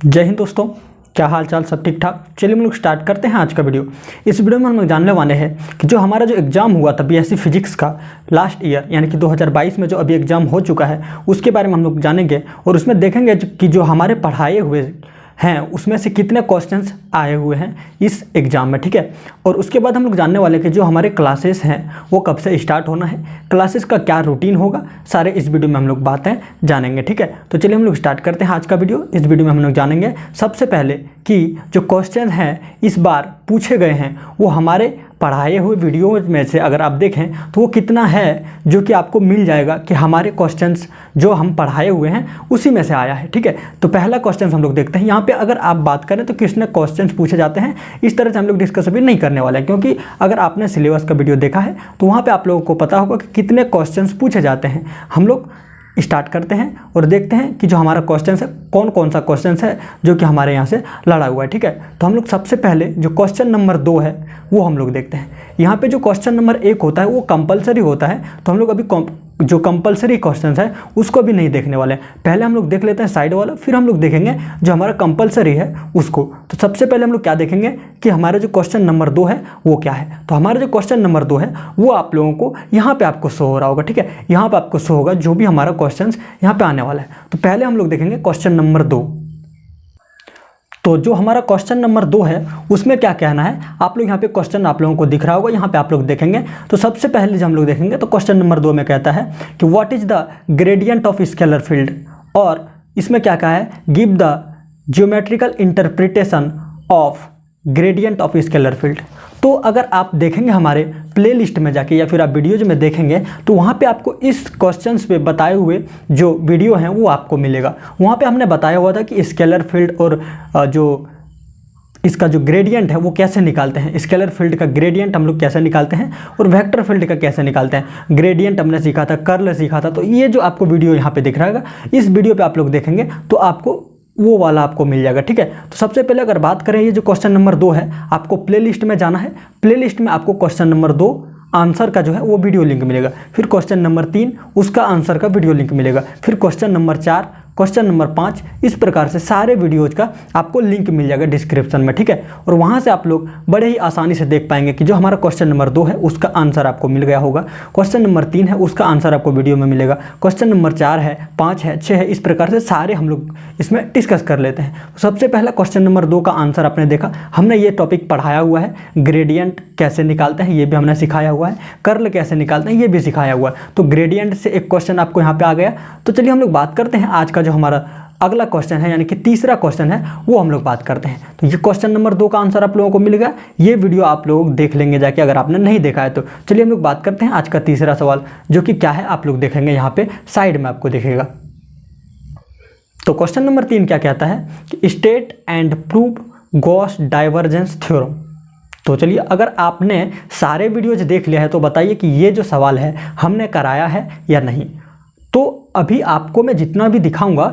जय हिंद दोस्तों, क्या हाल चाल, सब ठीक ठाक। चलिए हम लोग स्टार्ट करते हैं आज का वीडियो। इस वीडियो में हम लोग जानने वाले हैं कि जो हमारा जो एग्ज़ाम हुआ था बीएससी फिजिक्स का लास्ट ईयर यानी कि 2022 में जो अभी एग्ज़ाम हो चुका है उसके बारे में हम लोग जानेंगे और उसमें देखेंगे कि जो हमारे पढ़ाए हुए हैं उसमें से कितने क्वेश्चंस आए हुए हैं इस एग्ज़ाम में, ठीक है। और उसके बाद हम लोग जानने वाले कि जो हमारे क्लासेस हैं वो कब से स्टार्ट होना है, क्लासेस का क्या रूटीन होगा, सारे इस वीडियो में हम लोग बातें जानेंगे, ठीक है। तो चलिए हम लोग स्टार्ट करते हैं आज का वीडियो। इस वीडियो में हम लोग जानेंगे सबसे पहले कि जो क्वेश्चन हैं इस बार पूछे गए हैं वो हमारे पढ़ाए हुए वीडियो में से अगर आप देखें तो वो कितना है जो कि आपको मिल जाएगा कि हमारे क्वेश्चंस जो हम पढ़ाए हुए हैं उसी में से आया है, ठीक है। तो पहला क्वेश्चन हम लोग देखते हैं। यहाँ पे अगर आप बात करें तो किसने क्वेश्चंस पूछे जाते हैं इस तरह से हम लोग डिस्कस अभी नहीं करने वाले हैं, क्योंकि अगर आपने सिलेबस का वीडियो देखा है तो वहाँ पर आप लोगों को पता होगा कि कितने क्वेश्चंस पूछे जाते हैं। हम लोग स्टार्ट करते हैं और देखते हैं कि जो हमारा क्वेश्चन है कौन कौन सा क्वेश्चन है जो कि हमारे यहाँ से लड़ा हुआ है, ठीक है। तो हम लोग सबसे पहले जो क्वेश्चन नंबर 2 है वो हम लोग देखते हैं। यहाँ पे जो क्वेश्चन नंबर 1 होता है वो कंपलसरी होता है, तो हम लोग अभी जो कंपलसरी क्वेश्चन है उसको भी नहीं देखने वाले हैं। पहले हम लोग देख लेते हैं साइड वाला, फिर हम लोग देखेंगे जो हमारा कंपलसरी है उसको। तो सबसे पहले हम लोग क्या देखेंगे कि हमारा जो क्वेश्चन नंबर 2 है वो क्या है। तो हमारा जो क्वेश्चन नंबर 2 है वो आप लोगों को यहाँ पे आपको शो हो रहा होगा, ठीक है। यहाँ पे आपको शो होगा जो भी हमारा क्वेश्चन यहाँ पे आने वाला है। तो पहले हम लोग देखेंगे क्वेश्चन नंबर 2। तो जो हमारा क्वेश्चन नंबर 2 है उसमें क्या कहना है, आप लोग यहाँ पे क्वेश्चन आप लोगों को दिख रहा होगा, यहाँ पे आप लोग देखेंगे। तो सबसे पहले जो हम लोग देखेंगे तो क्वेश्चन नंबर 2 में कहता है कि what is the gradient of scalar field, और इसमें क्या कहा है, give the geometrical interpretation of gradient of scalar field. तो अगर आप देखेंगे हमारे प्लेलिस्ट में जाके या फिर आप वीडियोज में देखेंगे तो वहाँ पे आपको इस क्वेश्चंस पे बताए हुए जो वीडियो हैं वो आपको मिलेगा। वहाँ पे हमने बताया हुआ था कि स्केलर फील्ड और जो इसका जो ग्रेडियंट है वो कैसे निकालते हैं, स्केलर फील्ड का ग्रेडियंट हम लोग कैसे निकालते हैं और वेक्टर फील्ड का कैसे निकालते हैं। ग्रेडियंट हमने सीखा था, कर्ल सीखा था। तो ये जो आपको वीडियो यहाँ पे दिख रहा है इस वीडियो पे आप लोग देखेंगे तो आपको वो वाला आपको मिल जाएगा, ठीक है। तो सबसे पहले अगर बात करें ये जो क्वेश्चन नंबर 2 है, आपको प्लेलिस्ट में जाना है। प्लेलिस्ट में आपको क्वेश्चन नंबर 2 आंसर का जो है वो वीडियो लिंक मिलेगा, फिर क्वेश्चन नंबर 3 उसका आंसर का वीडियो लिंक मिलेगा, फिर क्वेश्चन नंबर 4, क्वेश्चन नंबर 5, इस प्रकार से सारे वीडियोज़ का आपको लिंक मिल जाएगा डिस्क्रिप्शन में, ठीक है। और वहाँ से आप लोग बड़े ही आसानी से देख पाएंगे कि जो हमारा क्वेश्चन नंबर 2 है उसका आंसर आपको मिल गया होगा, क्वेश्चन नंबर 3 है उसका आंसर आपको वीडियो में मिलेगा, क्वेश्चन नंबर 4 है, 5 है, 6 है, इस प्रकार से सारे हम लोग इसमें डिस्कस कर लेते हैं। तो सबसे पहला क्वेश्चन नंबर 2 का आंसर आपने देखा, हमने ये टॉपिक पढ़ाया हुआ है। ग्रेडियंट कैसे निकालते हैं ये भी हमने सिखाया हुआ है, कर्ल कैसे निकालते हैं ये भी सिखाया हुआ है। तो ग्रेडियंट से एक क्वेश्चन आपको यहाँ पे आ गया। तो चलिए हम लोग बात करते हैं आज का जो हमारा अगला क्वेश्चन है यानी कि तीसरा क्वेश्चन है वो हम लोग बात करते हैं। तो ये क्वेश्चन नंबर 2 का आंसर आप लोगों को मिल गया। ये वीडियो आप लोग देख लेंगे जाके अगर आपने नहीं देखा है तो। चलिए हम लोग बात करते हैं आज का तीसरा सवाल, जो कि क्या है आप लोग देखेंगे यहाँ पे साइड में आपको दिखेगा। तो क्वेश्चन नंबर 3 क्या कहता है कि state and prove Gauss divergence theorem. तो चलिए अगर आपने सारे वीडियोज देख लिया है तो बताइए कि ये जो सवाल है हमने कराया है या नहीं। तो अभी आपको मैं जितना भी दिखाऊंगा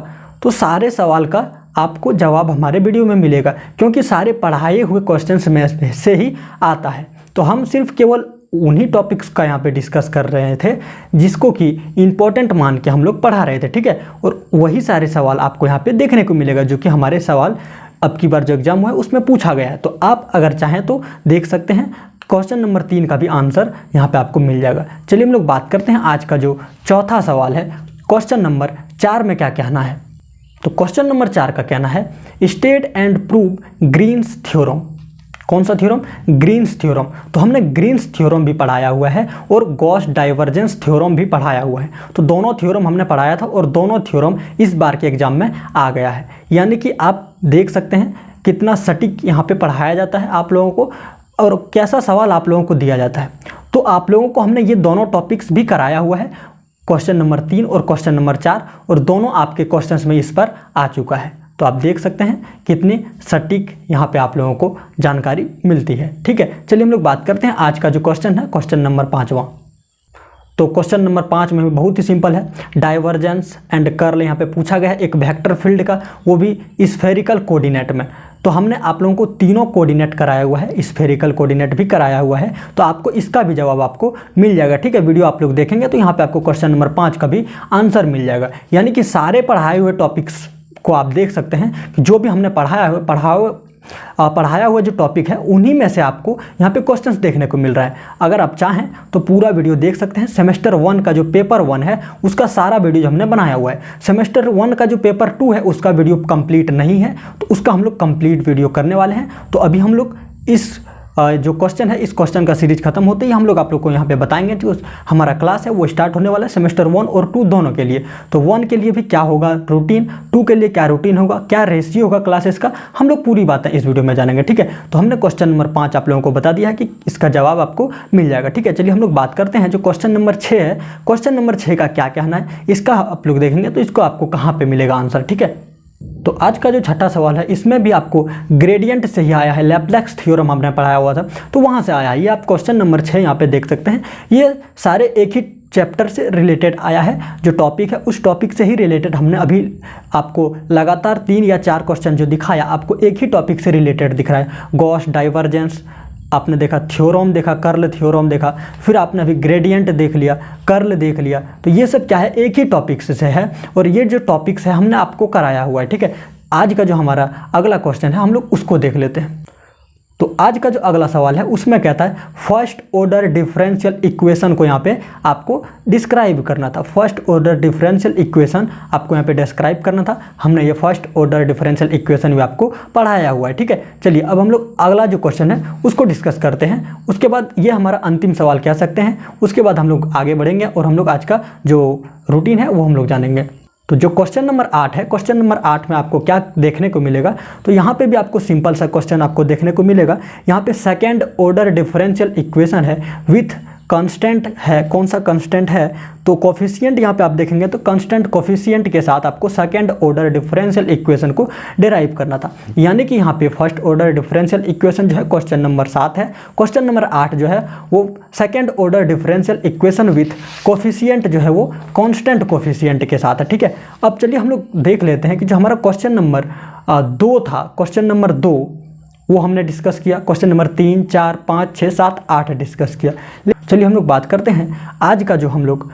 तो सारे सवाल का आपको जवाब हमारे वीडियो में मिलेगा, क्योंकि सारे पढ़ाए हुए क्वेश्चंस में से ही आता है। तो हम सिर्फ केवल उन्हीं टॉपिक्स का यहाँ पे डिस्कस कर रहे थे जिसको कि इम्पोर्टेंट मान के हम लोग पढ़ा रहे थे, ठीक है। और वही सारे सवाल आपको यहाँ पे देखने को मिलेगा जो कि हमारे सवाल अब की बार जो एग्जाम हुआ है उसमें पूछा गया है। तो आप अगर चाहें तो देख सकते हैं, क्वेश्चन नंबर 3 का भी आंसर यहाँ पे आपको मिल जाएगा। चलिए हम लोग बात करते हैं आज का जो चौथा सवाल है, क्वेश्चन नंबर 4 में क्या कहना है। तो क्वेश्चन नंबर 4 का कहना है state and prove Green's theorem. कौन सा थ्योरम? Green's theorem. तो हमने ग्रीन्स थ्योरम भी पढ़ाया हुआ है और गॉस डाइवर्जेंस थ्योरम भी पढ़ाया हुआ है। तो दोनों थ्योरम हमने पढ़ाया था और दोनों थ्योरम इस बार के एग्जाम में आ गया है। यानी कि आप देख सकते हैं कितना सटीक यहाँ पे पढ़ाया जाता है आप लोगों को और कैसा सवाल आप लोगों को दिया जाता है। तो आप लोगों को हमने ये दोनों टॉपिक्स भी कराया हुआ है, क्वेश्चन नंबर 3 और क्वेश्चन नंबर 4, और दोनों आपके क्वेश्चंस में इस पर आ चुका है। तो आप देख सकते हैं कितनी सटीक यहाँ पे आप लोगों को जानकारी मिलती है, ठीक है। चलिए हम लोग बात करते हैं आज का जो क्वेश्चन है, क्वेश्चन नंबर 5वां। तो क्वेश्चन नंबर 5 में बहुत ही सिंपल है, डाइवर्जेंस एंड कर्ल यहाँ पे पूछा गया है एक वेक्टर फील्ड का, वो भी स्फेरिकल कोऑर्डिनेट में। तो हमने आप लोगों को तीनों कोऑर्डिनेट कराया हुआ है, स्फेरिकल कोऑर्डिनेट भी कराया हुआ है। तो आपको इसका भी जवाब आपको मिल जाएगा, ठीक है। वीडियो आप लोग देखेंगे तो यहाँ पे आपको क्वेश्चन नंबर 5 का भी आंसर मिल जाएगा। यानी कि सारे पढ़ाए हुए टॉपिक्स को आप देख सकते हैं कि जो भी हमने पढ़ाया हुआ जो टॉपिक है उन्हीं में से आपको यहाँ पे क्वेश्चंस देखने को मिल रहा है। अगर आप चाहें तो पूरा वीडियो देख सकते हैं। सेमेस्टर 1 का जो पेपर 1 है उसका सारा वीडियो जो हमने बनाया हुआ है। सेमेस्टर 1 का जो पेपर 2 है उसका वीडियो कंप्लीट नहीं है, तो उसका हम लोग कंप्लीट वीडियो करने वाले हैं। तो अभी हम लोग इस जो क्वेश्चन है, इस क्वेश्चन का सीरीज खत्म होते ही हम लोग आप लोग को यहाँ पे बताएंगे जो हमारा क्लास है वो स्टार्ट होने वाला है सेमेस्टर 1 और 2 दोनों के लिए। तो 1 के लिए भी क्या होगा रूटीन, 2 के लिए क्या रूटीन होगा, क्या रेशियो होगा क्लासेस का, हम लोग पूरी बातें इस वीडियो में जानेंगे। ठीक है, तो हमने क्वेश्चन नंबर 5 आप लोगों को बता दिया है कि इसका जवाब आपको मिल जाएगा। ठीक है, चलिए हम लोग बात करते हैं जो क्वेश्चन नंबर 6 है। क्वेश्चन नंबर 6 का क्या कहना है इसका आप लोग देखेंगे, तो इसको आपको कहाँ पर मिलेगा आंसर। ठीक है, तो आज का जो छठा सवाल है इसमें भी आपको ग्रेडियंट से ही आया है। लैप्लैक्स थ्योरम हमने पढ़ाया हुआ था तो वहाँ से आया है। ये आप क्वेश्चन नंबर 6 यहाँ पे देख सकते हैं। ये सारे एक ही चैप्टर से रिलेटेड आया है। जो टॉपिक है उस टॉपिक से ही रिलेटेड हमने अभी आपको लगातार 3 या 4 क्वेश्चन जो दिखाया आपको एक ही टॉपिक से रिलेटेड दिख रहा है। गॉस डाइवर्जेंस आपने देखा, थ्योरम देखा, कर्ल थ्योरम देखा, फिर आपने अभी ग्रेडियंट देख लिया, कर्ल देख लिया। तो ये सब क्या है, एक ही टॉपिक्स से है और ये जो टॉपिक्स है हमने आपको कराया हुआ है। ठीक है, आज का जो हमारा अगला क्वेश्चन है हम लोग उसको देख लेते हैं। तो आज का जो अगला सवाल है उसमें कहता है फर्स्ट ऑर्डर डिफरेंशियल इक्वेशन को यहाँ पे आपको डिस्क्राइब करना था। फर्स्ट ऑर्डर डिफरेंशियल इक्वेशन आपको यहाँ पे डिस्क्राइब करना था। हमने ये फर्स्ट ऑर्डर डिफरेंशियल इक्वेशन भी आपको पढ़ाया हुआ है। ठीक है, चलिए अब हम लोग अगला जो क्वेश्चन है उसको डिस्कस करते हैं। उसके बाद ये हमारा अंतिम सवाल कह सकते हैं। उसके बाद हम लोग आगे बढ़ेंगे और हम लोग आज का जो रूटीन है वो हम लोग जानेंगे। तो जो क्वेश्चन नंबर 8 है, क्वेश्चन नंबर 8 में आपको क्या देखने को मिलेगा, तो यहाँ पे भी आपको सिंपल सा क्वेश्चन आपको देखने को मिलेगा। यहाँ पे सेकेंड ऑर्डर डिफरेंशियल इक्वेशन है विथ कांस्टेंट है। कौन सा कांस्टेंट है, तो कोफिशिएंट यहाँ पे आप देखेंगे तो कांस्टेंट कोफिशिएंट के साथ आपको सेकेंड ऑर्डर डिफरेंशियल इक्वेशन को डिराइव करना था। यानी कि यहाँ पे फर्स्ट ऑर्डर डिफरेंशियल इक्वेशन जो है क्वेश्चन नंबर 7 है। क्वेश्चन नंबर 8 जो है वो second order differential equation with coefficient जो है वो कांस्टेंट कोफिशिएंट के साथ है। ठीक है, अब चलिए हम लोग देख लेते हैं कि जो हमारा क्वेश्चन नंबर 2 था, क्वेश्चन नंबर 2 वो हमने डिस्कस किया। क्वेश्चन नंबर 3, 4, 5, 6, 7, 8 डिस्कस किया। चलिए हम लोग बात करते हैं आज का जो हम लोग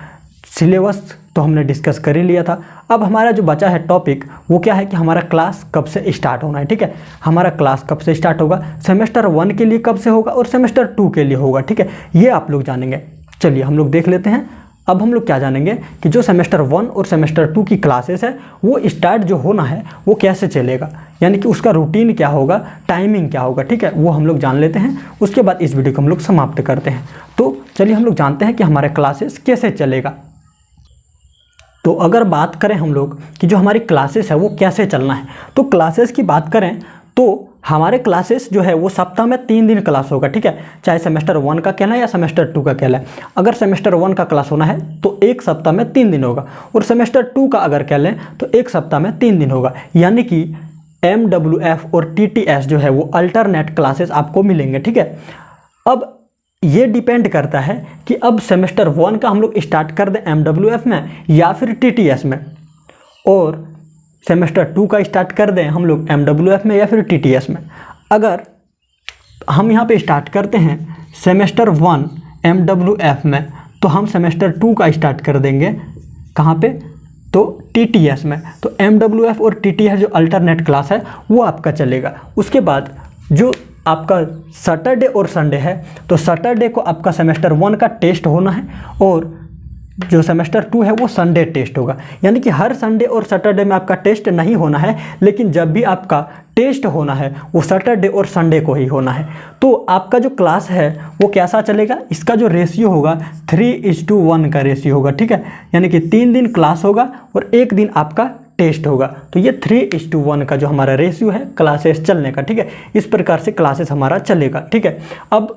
सिलेबस तो हमने डिस्कस कर ही लिया था। अब हमारा जो बचा है टॉपिक वो क्या है कि हमारा क्लास कब से स्टार्ट होना है। ठीक है, हमारा क्लास कब से स्टार्ट होगा, सेमेस्टर 1 के लिए कब से होगा और सेमेस्टर 2 के लिए होगा। ठीक है, ये आप लोग जानेंगे। चलिए हम लोग देख लेते हैं। अब हम लोग क्या जानेंगे कि जो सेमेस्टर 1 और सेमेस्टर 2 की क्लासेस है वो स्टार्ट जो होना है वो कैसे चलेगा, यानी कि उसका रूटीन क्या होगा, टाइमिंग क्या होगा। ठीक है, वो हम लोग जान लेते हैं। उसके बाद इस वीडियो को हम लोग समाप्त करते हैं। तो चलिए हम लोग जानते हैं कि हमारे क्लासेस कैसे चलेगा। तो अगर बात करें हम लोग कि जो हमारी क्लासेस है वो कैसे चलना है, तो क्लासेस की बात करें तो हमारे क्लासेस जो है वो सप्ताह में 3 दिन क्लास होगा। ठीक है, चाहे सेमेस्टर 1 का कहलाए या सेमेस्टर 2 का कहलाए। अगर सेमेस्टर 1 का क्लास होना है तो एक सप्ताह में 3 दिन होगा और सेमेस्टर 2 का अगर कह लें तो एक सप्ताह में 3 दिन होगा। यानी कि MWF और TTS जो है वो अल्टरनेट क्लासेस आपको मिलेंगे। ठीक है, अब ये डिपेंड करता है कि अब सेमेस्टर 1 का हम लोग स्टार्ट कर दें MWF में या फिर TTS में, और सेमेस्टर 2 का स्टार्ट कर दें हम लोग MWF में या फिर TTS में। अगर हम यहाँ पे स्टार्ट करते हैं सेमेस्टर 1 MWF में तो हम सेमेस्टर 2 का स्टार्ट कर देंगे कहाँ पे, तो TTS में। तो MWF और TTS जो अल्टरनेट क्लास है वो आपका चलेगा। उसके बाद जो आपका सैटरडे और संडे है तो सैटरडे को आपका सेमेस्टर 1 का टेस्ट होना है और जो सेमेस्टर 2 है वो संडे टेस्ट होगा। यानी कि हर संडे और सैटरडे में आपका टेस्ट नहीं होना है, लेकिन जब भी आपका टेस्ट होना है वो सैटरडे और संडे को ही होना है। तो आपका जो क्लास है वो कैसा चलेगा, इसका जो रेशियो होगा 3:1 का रेशियो होगा। ठीक है, यानी कि 3 दिन क्लास होगा और 1 दिन आपका टेस्ट होगा। तो ये 3:1 का जो हमारा रेशियो है क्लासेस चलने का। ठीक है, इस प्रकार से क्लासेस हमारा चलेगा। ठीक है, अब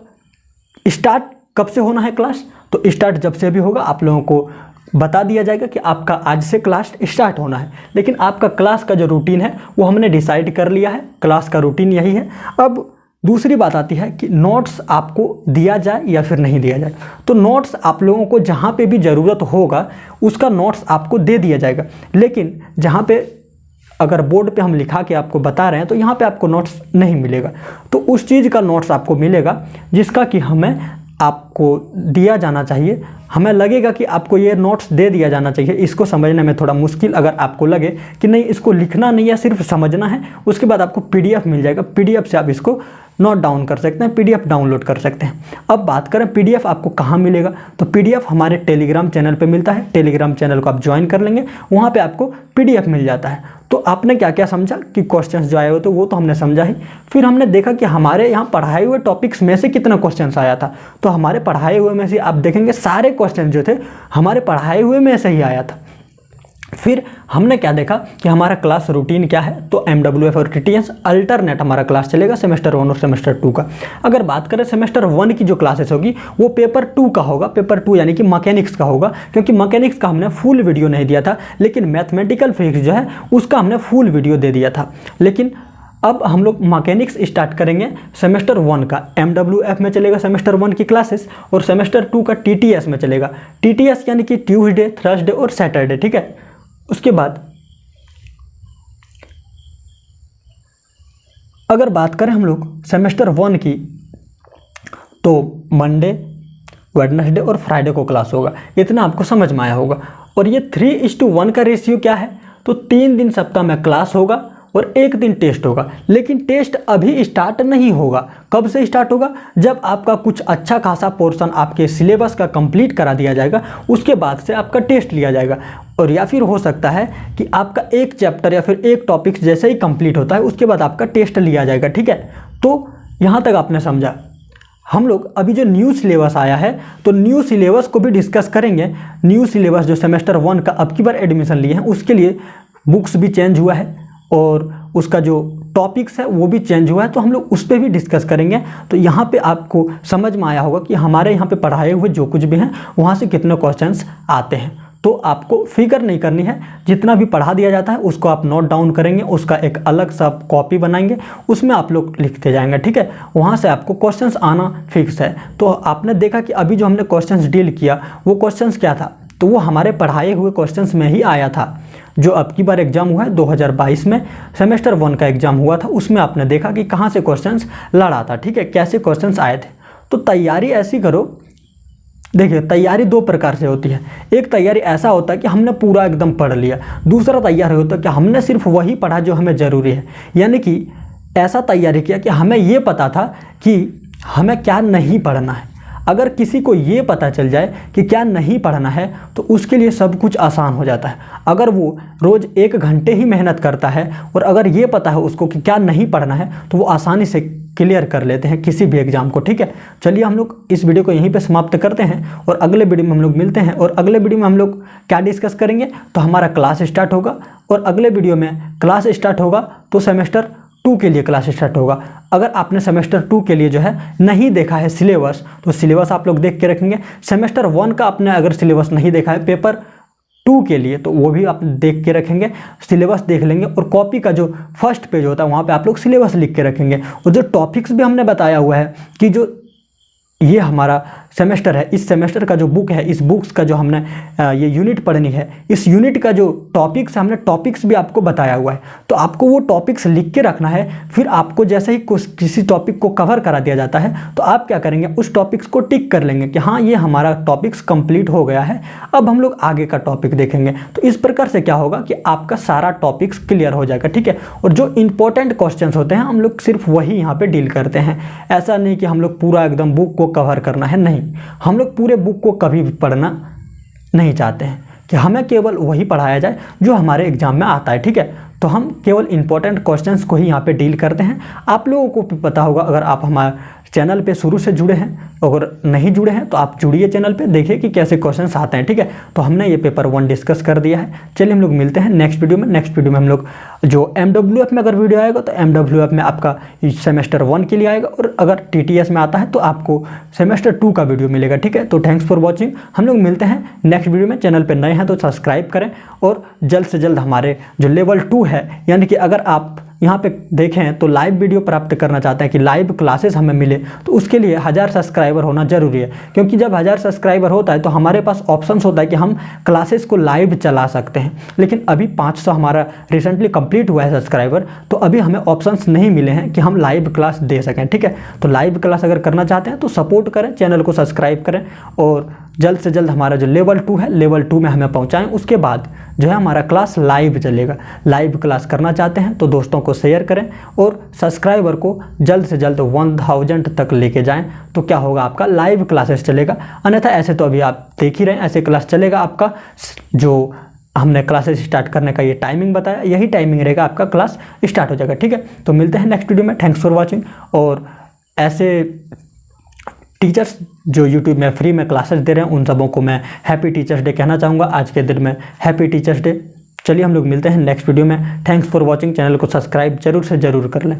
स्टार्ट कब से होना है क्लास, तो स्टार्ट जब से भी होगा आप लोगों को बता दिया जाएगा कि आपका आज से क्लास स्टार्ट होना है। लेकिन आपका क्लास का जो रूटीन है वो हमने डिसाइड कर लिया है, क्लास का रूटीन यही है। अब दूसरी बात आती है कि नोट्स आपको दिया जाए या फिर नहीं दिया जाए। तो नोट्स आप लोगों को जहाँ पे भी ज़रूरत होगा उसका नोट्स आपको दे दिया जाएगा, लेकिन जहाँ पे अगर बोर्ड पे हम लिखा के आपको बता रहे हैं तो यहाँ पे आपको नोट्स नहीं मिलेगा। तो उस चीज़ का नोट्स आपको मिलेगा जिसका कि हमें आपको दिया जाना चाहिए, हमें लगेगा कि आपको ये नोट्स दे दिया जाना चाहिए। इसको समझने में थोड़ा मुश्किल अगर आपको लगे कि नहीं इसको लिखना नहीं है सिर्फ समझना है, उसके बाद आपको पीडीएफ मिल जाएगा, पीडीएफ से आप इसको नोट डाउन कर सकते हैं, पीडीएफ डाउनलोड कर सकते हैं। अब बात करें पीडीएफ आपको कहाँ मिलेगा, तो पीडीएफ हमारे टेलीग्राम चैनल पे मिलता है। टेलीग्राम चैनल को आप ज्वाइन कर लेंगे, वहाँ पे आपको पीडीएफ मिल जाता है। तो आपने क्या क्या समझा कि क्वेश्चंस जो आए होते वो तो हमने समझा ही, फिर हमने देखा कि हमारे यहाँ पढ़ाए हुए टॉपिक्स में से कितना क्वेश्चंस आया था। तो हमारे पढ़ाए हुए में से आप देखेंगे सारे क्वेश्चन जो थे हमारे पढ़ाए हुए में से ही आया था। फिर हमने क्या देखा कि हमारा क्लास रूटीन क्या है, तो MWF और TTS अल्टरनेट हमारा क्लास चलेगा सेमेस्टर 1 और सेमेस्टर 2 का। अगर बात करें सेमेस्टर 1 की जो क्लासेस होगी वो पेपर 2 का होगा, पेपर 2 यानी कि मैकेनिक्स का होगा, क्योंकि मैकेनिक्स का हमने फुल वीडियो नहीं दिया था, लेकिन मैथमेटिकल फिजिक्स जो है उसका हमने फुल वीडियो दे दिया था। लेकिन अब हम लोग मैकेनिक्स स्टार्ट करेंगे सेमेस्टर 1 का, MWF में चलेगा सेमेस्टर 1 की क्लासेस, और सेमेस्टर 2 का TTS में चलेगा। TTS यानी कि ट्यूसडे, थर्सडे और सैटरडे, ठीक है। उसके बाद अगर बात करें हम लोग सेमेस्टर 1 की, तो मंडे, वेडनेसडे और फ्राइडे को क्लास होगा। इतना आपको समझ में आया होगा। और ये 3:1 का रेशियो क्या है, तो 3 दिन सप्ताह में क्लास होगा और 1 दिन टेस्ट होगा। लेकिन टेस्ट अभी स्टार्ट नहीं होगा। कब से स्टार्ट होगा, जब आपका कुछ अच्छा खासा पोर्शन आपके सिलेबस का कंप्लीट करा दिया जाएगा, उसके बाद से आपका टेस्ट लिया जाएगा। और या फिर हो सकता है कि आपका एक चैप्टर या फिर एक टॉपिक जैसे ही कंप्लीट होता है उसके बाद आपका टेस्ट लिया जाएगा, ठीक है। तो यहाँ तक आपने समझा। हम लोग अभी जो न्यू सिलेबस आया है तो न्यू सिलेबस को भी डिस्कस करेंगे। न्यू सिलेबस जो सेमेस्टर 1 का अब की बार एडमिशन लिए हैं उसके लिए बुक्स भी चेंज हुआ है और उसका जो टॉपिक्स है वो भी चेंज हुआ है, तो हम लोग उस पर भी डिस्कस करेंगे। तो यहाँ पे आपको समझ में आया होगा कि हमारे यहाँ पे पढ़ाए हुए जो कुछ भी हैं वहाँ से कितने क्वेश्चंस आते हैं। तो आपको फिक्र नहीं करनी है, जितना भी पढ़ा दिया जाता है उसको आप नोट डाउन करेंगे, उसका एक अलग सा कॉपी बनाएंगे, उसमें आप लोग लिखते जाएंगे, ठीक है। वहाँ से आपको क्वेश्चंस आना फिक्स है। तो आपने देखा कि अभी जो हमने क्वेश्चंस डील किया वो क्वेश्चंस क्या था, तो वो हमारे पढ़ाए हुए क्वेश्चंस में ही आया था। जो अब की बार एग्जाम हुआ है 2022 में सेमेस्टर 1 का एग्जाम हुआ था, उसमें आपने देखा कि कहाँ से क्वेश्चंस लड़ा था, ठीक है, कैसे क्वेश्चंस आए थे। तो तैयारी ऐसी करो, देखिए तैयारी 2 प्रकार से होती है। एक तैयारी ऐसा होता है कि हमने पूरा एकदम पढ़ लिया, दूसरा तैयारी होता है कि हमने सिर्फ वही पढ़ा जो हमें ज़रूरी है। यानी कि ऐसा तैयारी किया कि हमें ये पता था कि हमें क्या नहीं पढ़ना है। अगर किसी को ये पता चल जाए कि क्या नहीं पढ़ना है तो उसके लिए सब कुछ आसान हो जाता है। अगर वो रोज़ 1 घंटे ही मेहनत करता है और अगर ये पता है उसको कि क्या नहीं पढ़ना है तो वो आसानी से क्लियर कर लेते हैं किसी भी एग्जाम को, ठीक है। चलिए हम लोग इस वीडियो को यहीं पे समाप्त करते हैं और अगले वीडियो में हम लोग मिलते हैं। और अगले वीडियो में हम लोग क्या डिस्कस करेंगे, तो हमारा क्लास स्टार्ट होगा और अगले वीडियो में क्लास स्टार्ट होगा तो सेमेस्टर 2 के लिए क्लास स्टार्ट होगा। अगर आपने सेमेस्टर 2 के लिए जो है नहीं देखा है सिलेबस, तो सिलेबस आप लोग देख के रखेंगे। सेमेस्टर 1 का आपने अगर सिलेबस नहीं देखा है पेपर 2 के लिए, तो वो भी आप देख के रखेंगे, सिलेबस देख लेंगे। और कॉपी का जो फर्स्ट पेज होता है वहाँ पे आप लोग सिलेबस लिख के रखेंगे। और जो टॉपिक्स भी हमने बताया हुआ है कि जो ये हमारा सेमेस्टर है, इस सेमेस्टर का जो बुक है, इस बुक्स का जो हमने ये यूनिट पढ़नी है, इस यूनिट का जो टॉपिक्स हमने टॉपिक्स भी आपको बताया हुआ है। तो आपको वो टॉपिक्स लिख के रखना है। फिर आपको जैसे ही किसी टॉपिक को कवर करा दिया जाता है तो आप क्या करेंगे, उस टॉपिक्स को टिक कर लेंगे कि हाँ ये हमारा टॉपिक्स कंप्लीट हो गया है, अब हम लोग आगे का टॉपिक देखेंगे। तो इस प्रकार से क्या होगा कि आपका सारा टॉपिक्स क्लियर हो जाएगा, ठीक है। और जो इंपॉर्टेंट क्वेश्चंस होते हैं हम लोग सिर्फ वही यहाँ पे डील करते हैं। ऐसा नहीं कि हम लोग पूरा एकदम बुक को कवर करना है, नहीं, हम लोग पूरे बुक को कभी भी पढ़ना नहीं चाहते हैं कि हमें केवल वही पढ़ाया जाए जो हमारे एग्जाम में आता है, ठीक है। तो हम केवल इंपॉर्टेंट क्वेश्चंस को ही यहाँ पे डील करते हैं। आप लोगों को भी पता होगा, अगर आप हमारे चैनल पे शुरू से जुड़े हैं, अगर नहीं जुड़े हैं तो आप जुड़िए चैनल पे, देखिए कि कैसे क्वेश्चंस आते हैं, ठीक है। तो हमने ये पेपर 1 डिस्कस कर दिया है। चलिए हम लोग मिलते हैं नेक्स्ट वीडियो में। नेक्स्ट वीडियो में हम लोग जो MWF में अगर वीडियो आएगा तो MWF में आपका सेमेस्टर 1 के लिए आएगा, और अगर TTS में आता है तो आपको सेमेस्टर 2 का वीडियो मिलेगा, ठीक है। तो थैंक्स फॉर वॉचिंग। हम लोग मिलते हैं नेक्स्ट वीडियो में। चैनल पर नए हैं तो सब्सक्राइब करें और जल्द से जल्द हमारे जो लेवल 2 है, यानी कि अगर आप यहाँ पे देखें तो लाइव वीडियो प्राप्त करना चाहते हैं कि लाइव क्लासेस हमें मिले, तो उसके लिए 1000 सब्सक्राइबर होना जरूरी है। क्योंकि जब 1000 सब्सक्राइबर होता है तो हमारे पास ऑप्शंस होता है कि हम क्लासेस को लाइव चला सकते हैं। लेकिन अभी 500 हमारा रिसेंटली कंप्लीट हुआ है सब्सक्राइबर, तो अभी हमें ऑप्शंस नहीं मिले हैं कि हम लाइव क्लास दे सकें। ठीक है, तो लाइव क्लास अगर करना चाहते हैं तो सपोर्ट करें, चैनल को सब्सक्राइब करें और जल्द से जल्द हमारा जो लेवल 2 है लेवल 2 में हमें पहुंचाएं। उसके बाद जो है हमारा क्लास लाइव चलेगा। लाइव क्लास करना चाहते हैं तो दोस्तों को शेयर करें और सब्सक्राइबर को जल्द से जल्द 1000 तक लेके जाएं, तो क्या होगा, आपका लाइव क्लासेस चलेगा। अन्यथा ऐसे तो अभी आप देख ही रहे हैं, ऐसे क्लास चलेगा आपका। जो हमने क्लासेस स्टार्ट करने का ये टाइमिंग बताया, यही टाइमिंग रहेगा, आपका क्लास स्टार्ट हो जाएगा। ठीक है, तो मिलते हैं नेक्स्ट वीडियो में। Thanks for watching. और ऐसे टीचर्स जो यूट्यूब में फ्री में क्लासेस दे रहे हैं उन सबों को मैं हैप्पी टीचर्स डे कहना चाहूँगा आज के दिन में। Happy teachers day. चलिए हम लोग मिलते हैं नेक्स्ट वीडियो में। Thanks for watching. चैनल को सब्सक्राइब जरूर से ज़रूर कर लें।